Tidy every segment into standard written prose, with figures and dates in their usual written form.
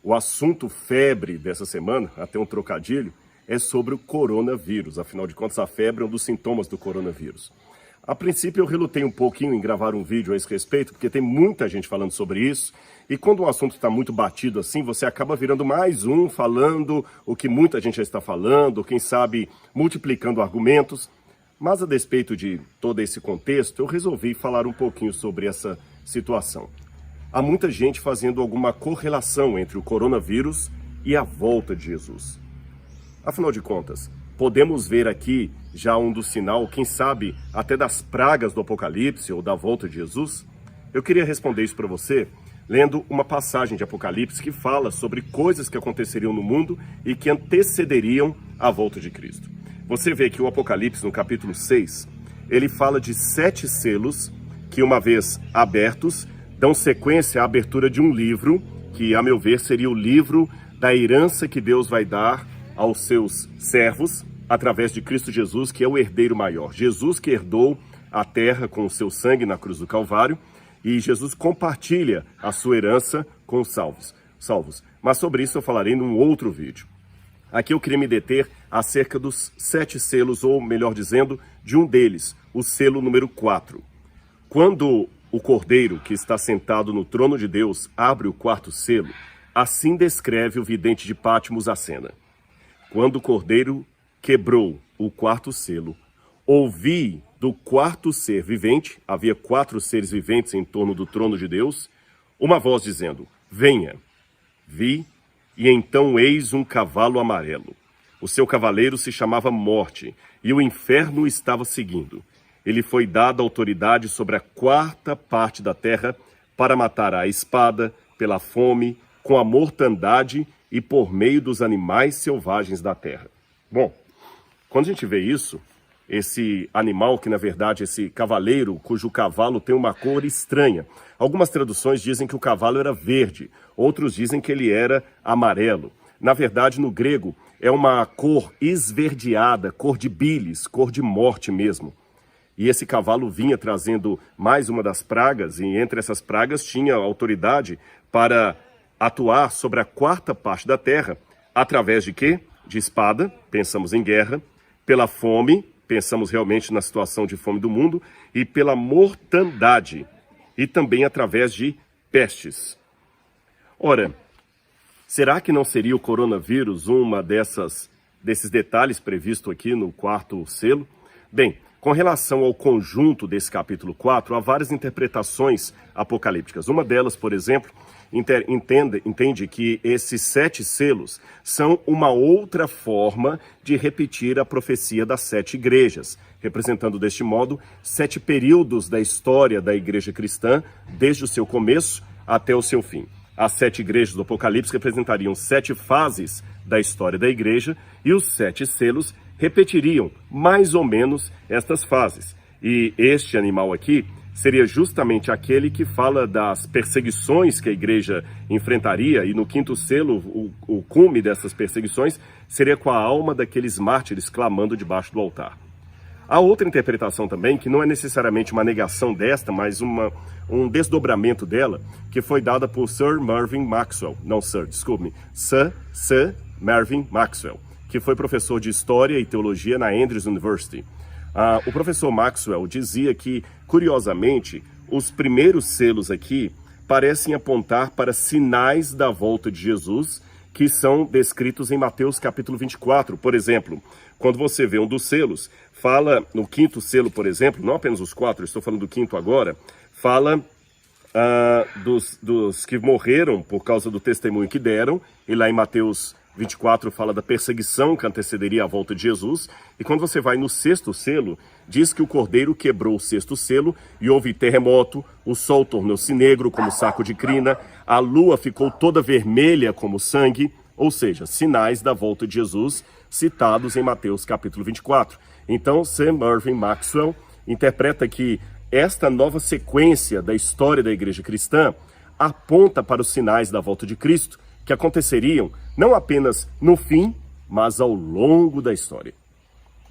O assunto febre dessa semana, até um trocadilho, é sobre o coronavírus. Afinal de contas, a febre é um dos sintomas do coronavírus. A princípio, eu relutei um pouquinho em gravar um vídeo a esse respeito, porque tem muita gente falando sobre isso. E quando o assunto está muito batido assim, você acaba virando mais um, falando o que muita gente já está falando, quem sabe multiplicando argumentos. Mas a despeito de todo esse contexto, eu resolvi falar um pouquinho sobre essa situação. Há muita gente fazendo alguma correlação entre o coronavírus e a volta de Jesus. Afinal de contas, podemos ver aqui já um dos sinais, quem sabe, até das pragas do Apocalipse ou da volta de Jesus? Eu queria responder isso para você lendo uma passagem de Apocalipse que fala sobre coisas que aconteceriam no mundo e que antecederiam a volta de Cristo. Você vê que o Apocalipse, no capítulo 6, ele fala de 7 selos que, uma vez abertos, dão sequência à abertura de um livro, que, a meu ver, seria o livro da herança que Deus vai dar aos seus servos, através de Cristo Jesus, que é o herdeiro maior. Jesus que herdou a terra com o seu sangue na cruz do Calvário, e Jesus compartilha a sua herança com os salvos. Mas sobre isso eu falarei num outro vídeo. Aqui eu queria me deter acerca dos 7 selos, ou melhor dizendo, de um deles, o selo número 4. Quando o Cordeiro, que está sentado no trono de Deus, abre o 4º selo, assim descreve o vidente de Patmos a cena. Quando o Cordeiro quebrou o 4º selo, ouvi do 4º ser vivente, havia 4 seres viventes em torno do trono de Deus, uma voz dizendo: venha. Vi, e então eis um cavalo amarelo. O seu cavaleiro se chamava Morte, e o inferno o estava seguindo. Ele foi dado autoridade sobre a 4ª parte da terra para matar a espada, pela fome, com a mortandade e por meio dos animais selvagens da terra. Bom, quando a gente vê isso, esse animal que, na verdade, esse cavaleiro, cujo cavalo tem uma cor estranha. Algumas traduções dizem que o cavalo era verde, outros dizem que ele era amarelo. Na verdade, no grego, é uma cor esverdeada, cor de bilis, cor de morte mesmo. E esse cavalo vinha trazendo mais uma das pragas, e entre essas pragas tinha autoridade para atuar sobre a 4ª parte da terra, através de quê? De espada, pensamos em guerra, pela fome, pensamos realmente na situação de fome do mundo, e pela mortandade, e também através de pestes. Ora, será que não seria o coronavírus uma desses detalhes previsto aqui no 4º selo? Bem, com relação ao conjunto desse capítulo 4, há várias interpretações apocalípticas. Uma delas, por exemplo, entende que esses 7 selos são uma outra forma de repetir a profecia das 7 igrejas, representando deste modo 7 períodos da história da igreja cristã, desde o seu começo até o seu fim. As 7 igrejas do Apocalipse representariam 7 fases da história da igreja, e os 7 selos repetiriam mais ou menos estas fases. E este animal aqui seria justamente aquele que fala das perseguições que a igreja enfrentaria, e no 5º selo, o cume dessas perseguições seria com a alma daqueles mártires clamando debaixo do altar. Há outra interpretação também, que não é necessariamente uma negação desta, mas um desdobramento dela, que foi dada por Sir Mervyn Maxwell, Sir Mervyn Maxwell, que foi professor de História e Teologia na Andrews University. O professor Maxwell dizia que, curiosamente, os primeiros selos aqui parecem apontar para sinais da volta de Jesus, que são descritos em Mateus capítulo 24. Por exemplo, quando você vê um dos selos, fala no 5º selo, por exemplo, não apenas os 4, estou falando do 5º agora, fala dos que morreram por causa do testemunho que deram, e lá em Mateus 24 fala da perseguição que antecederia a volta de Jesus. E quando você vai no 6º selo, diz que o Cordeiro quebrou o 6º selo e houve terremoto, o sol tornou-se negro como saco de crina, a lua ficou toda vermelha como sangue, ou seja, sinais da volta de Jesus citados em Mateus capítulo 24. Então, Sir Mervyn Maxwell interpreta que esta nova sequência da história da igreja cristã aponta para os sinais da volta de Cristo, que aconteceriam não apenas no fim, mas ao longo da história.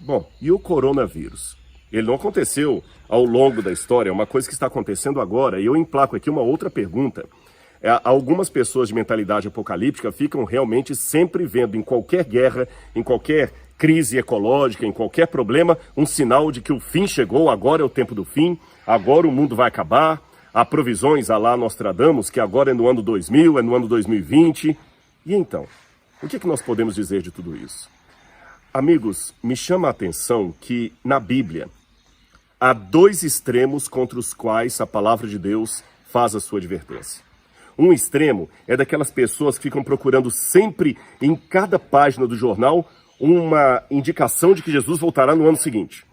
Bom, e o coronavírus? Ele não aconteceu ao longo da história, é uma coisa que está acontecendo agora, e eu emplaco aqui uma outra pergunta. Algumas pessoas de mentalidade apocalíptica ficam realmente sempre vendo em qualquer guerra, em qualquer crise ecológica, em qualquer problema, um sinal de que o fim chegou, agora é o tempo do fim, agora o mundo vai acabar. Há provisões a lá Nostradamus, que agora é no ano 2000, é no ano 2020. E então, o que nós podemos dizer de tudo isso? Amigos, me chama a atenção que na Bíblia há dois extremos contra os quais a palavra de Deus faz a sua advertência. Um extremo é daquelas pessoas que ficam procurando sempre, em cada página do jornal, uma indicação de que Jesus voltará no ano seguinte.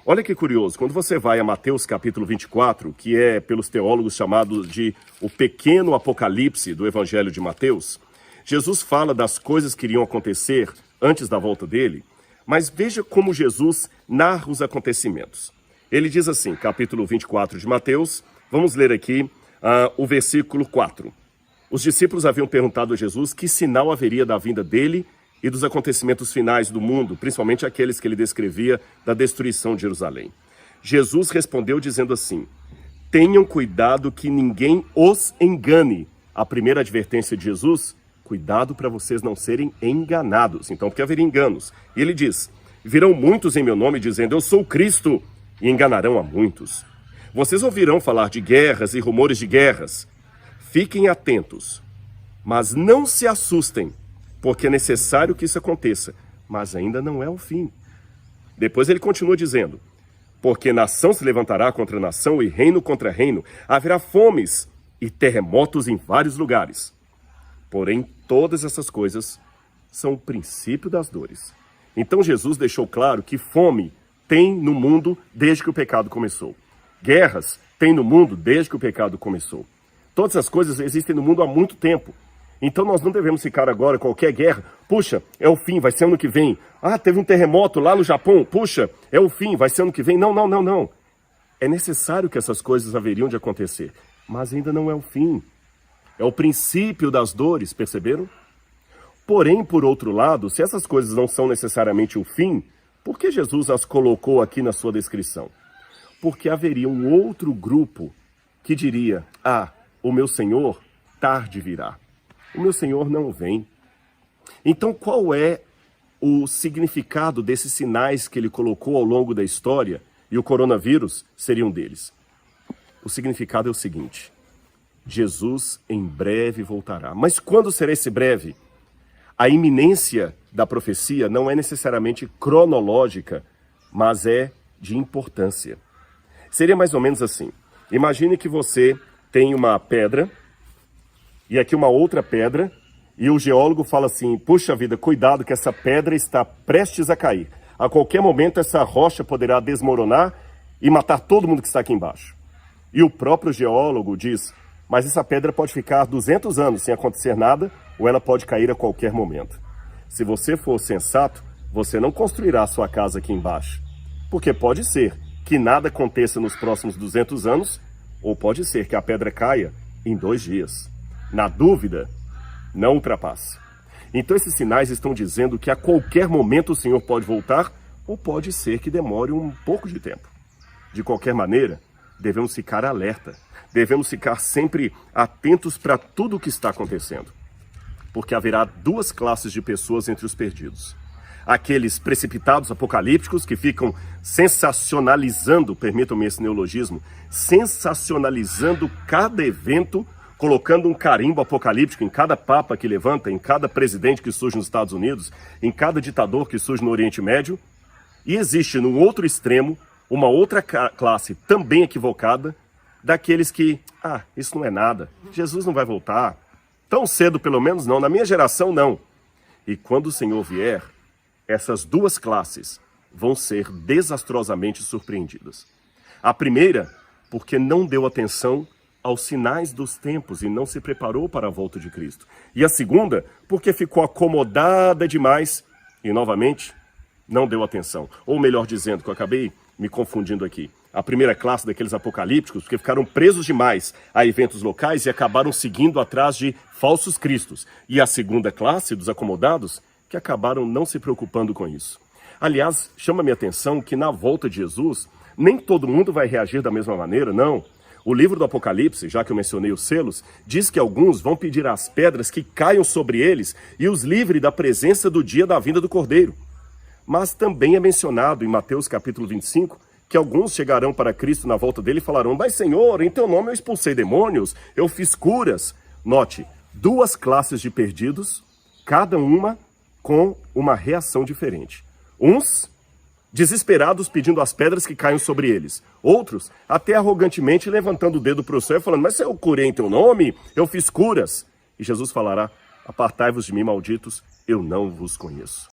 Olha que curioso, quando você vai a Mateus capítulo 24, que é pelos teólogos chamado de o pequeno apocalipse do Evangelho de Mateus, Jesus fala das coisas que iriam acontecer antes da volta dele, mas veja como Jesus narra os acontecimentos. Ele diz assim, capítulo 24 de Mateus, vamos ler aqui o versículo 4. Os discípulos haviam perguntado a Jesus que sinal haveria da vinda dele e dos acontecimentos finais do mundo, principalmente aqueles que ele descrevia da destruição de Jerusalém. Jesus respondeu dizendo assim, tenham cuidado que ninguém os engane. A primeira advertência de Jesus, cuidado para vocês não serem enganados. Então, porque haveria enganos. E ele diz, virão muitos em meu nome dizendo, eu sou Cristo, e enganarão a muitos. Vocês ouvirão falar de guerras e rumores de guerras. Fiquem atentos, mas não se assustem, porque é necessário que isso aconteça, mas ainda não é o fim. Depois ele continua dizendo, porque nação se levantará contra nação e reino contra reino, haverá fomes e terremotos em vários lugares. Porém, todas essas coisas são o princípio das dores. Então Jesus deixou claro que fome tem no mundo desde que o pecado começou. Guerras tem no mundo desde que o pecado começou. Todas essas coisas existem no mundo há muito tempo. Então nós não devemos ficar agora, qualquer guerra, puxa, é o fim, vai ser ano que vem. Ah, teve um terremoto lá no Japão, puxa, é o fim, vai ser ano que vem. Não. É necessário que essas coisas haveriam de acontecer, mas ainda não é o fim. É o princípio das dores, perceberam? Porém, por outro lado, se essas coisas não são necessariamente o fim, por que Jesus as colocou aqui na sua descrição? Porque haveria um outro grupo que diria, o meu Senhor tarde virá. O meu Senhor não vem. Então, qual é o significado desses sinais que ele colocou ao longo da história? E o coronavírus seria um deles. O significado é o seguinte, Jesus em breve voltará. Mas quando será esse breve? A iminência da profecia não é necessariamente cronológica, mas é de importância. Seria mais ou menos assim. Imagine que você tem uma pedra e aqui uma outra pedra, e o geólogo fala assim, puxa vida, cuidado que essa pedra está prestes a cair. A qualquer momento essa rocha poderá desmoronar e matar todo mundo que está aqui embaixo. E o próprio geólogo diz, mas essa pedra pode ficar 200 anos sem acontecer nada, ou ela pode cair a qualquer momento. Se você for sensato, você não construirá a sua casa aqui embaixo. Porque pode ser que nada aconteça nos próximos 200 anos, ou pode ser que a pedra caia em 2 dias. Na dúvida, não ultrapasse. Então esses sinais estão dizendo que a qualquer momento o Senhor pode voltar, ou pode ser que demore um pouco de tempo. De qualquer maneira, devemos ficar alerta. Devemos ficar sempre atentos para tudo o que está acontecendo. Porque haverá 2 classes de pessoas entre os perdidos. Aqueles precipitados apocalípticos que ficam sensacionalizando, permitam-me esse neologismo, sensacionalizando cada evento, colocando um carimbo apocalíptico em cada papa que levanta, em cada presidente que surge nos Estados Unidos, em cada ditador que surge no Oriente Médio. E existe, no outro extremo, uma outra classe também equivocada, daqueles que, isso não é nada, Jesus não vai voltar, tão cedo pelo menos não, na minha geração não. E quando o Senhor vier, essas 2 classes vão ser desastrosamente surpreendidas. A primeira, porque não deu atenção aos sinais dos tempos e não se preparou para a volta de Cristo. E a segunda, porque ficou acomodada demais e, novamente, não deu atenção. Ou melhor dizendo, que eu acabei me confundindo aqui. A primeira classe daqueles apocalípticos, porque ficaram presos demais a eventos locais e acabaram seguindo atrás de falsos cristos. E a segunda classe, dos acomodados, que acabaram não se preocupando com isso. Aliás, chama minha atenção que na volta de Jesus, nem todo mundo vai reagir da mesma maneira, não. O livro do Apocalipse, já que eu mencionei os selos, diz que alguns vão pedir às pedras que caiam sobre eles e os livre da presença do dia da vinda do Cordeiro. Mas também é mencionado em Mateus capítulo 25 que alguns chegarão para Cristo na volta dele e falarão: mas Senhor, em teu nome eu expulsei demônios, eu fiz curas. Note, duas classes de perdidos, cada uma com uma reação diferente. Uns desesperados pedindo às pedras que caiam sobre eles. Outros até arrogantemente levantando o dedo para o céu e falando: mas eu curei em teu nome, eu fiz curas. E Jesus falará: apartai-vos de mim, malditos, eu não vos conheço.